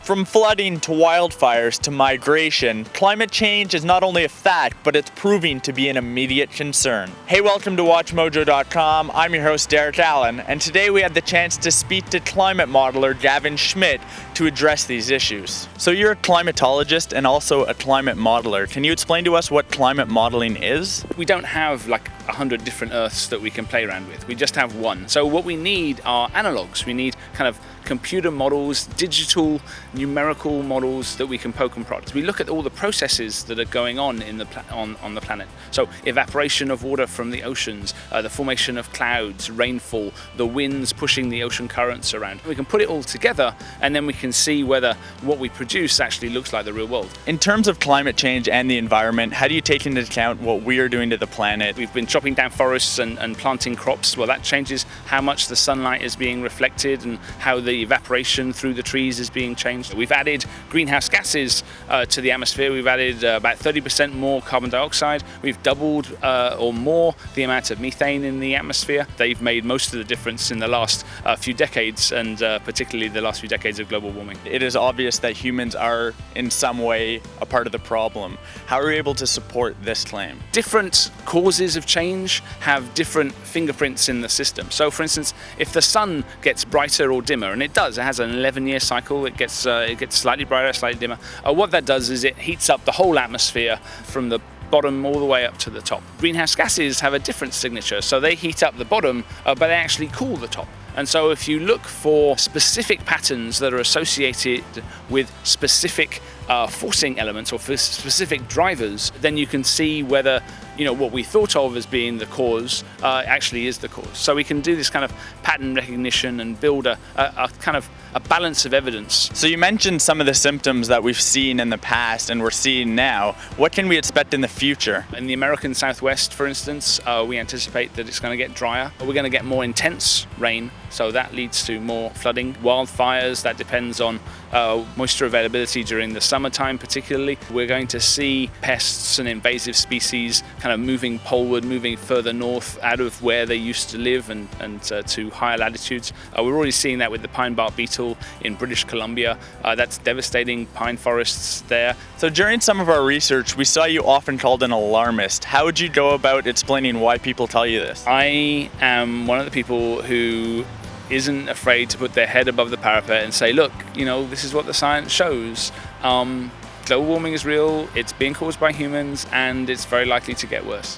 From flooding to wildfires to migration, climate change is not only a fact, but it's proving to be an immediate concern. Hey, welcome to WatchMojo.com. I'm your host, Derek Allen, and today we had the chance to speak to climate modeler Gavin Schmidt to address these issues. So you're a climatologist and also a climate modeler. Can you explain to us what climate modeling is? We don't have like 100 different Earths that we can play around with. We just have one. So what we need are analogs. We need kind of computer models, digital numerical models that we can poke and prod. We look at all the processes that are going on in the on the planet. So evaporation of water from the oceans, the formation of clouds, rainfall, the winds pushing the ocean currents around. We can put it all together and then we can see whether what we produce actually looks like the real world. In terms of climate change and the environment, how do you take into account what we are doing to the planet? We've been chopping down forests and planting crops. Well, that changes how much the sunlight is being reflected and how the evaporation through the trees is being changed. We've added greenhouse gases to the atmosphere. We've added about 30% more carbon dioxide. We've doubled or more the amount of methane in the atmosphere. They've made most of the difference in the last few decades, and particularly the last few decades of global warming. It is obvious that humans are in some way a part of the problem. How are you able to support this claim? Different causes of change have different fingerprints in the system. So for instance, if the sun gets brighter or dimmer, and it does, it has an 11-year cycle, it gets slightly brighter, slightly dimmer. What that does is it heats up the whole atmosphere from the bottom all the way up to the top. Greenhouse gases have a different signature, so they heat up the bottom, but they actually cool the top. And so if you look for specific patterns that are associated with specific forcing elements or for specific drivers, then you can see whether what we thought of as being the cause actually is the cause. So we can do this kind of pattern recognition and build a kind of a balance of evidence. So you mentioned some of the symptoms that we've seen in the past and we're seeing now. What can we expect in the future? In the American Southwest, for instance, we anticipate that it's going to get drier. We're going to get more intense rain, so that leads to more flooding. Wildfires, that depends on moisture availability during the summertime particularly. We're going to see pests and invasive species kind of moving poleward, moving further north out of where they used to live and to higher latitudes. We're already seeing that with the pine bark beetle in British Columbia. That's devastating pine forests there. So during some of our research, we saw you often called an alarmist. How would you go about explaining why people tell you this? I am one of the people who isn't afraid to put their head above the parapet and say, look, this is what the science shows. Global warming is real, it's being caused by humans, and it's very likely to get worse.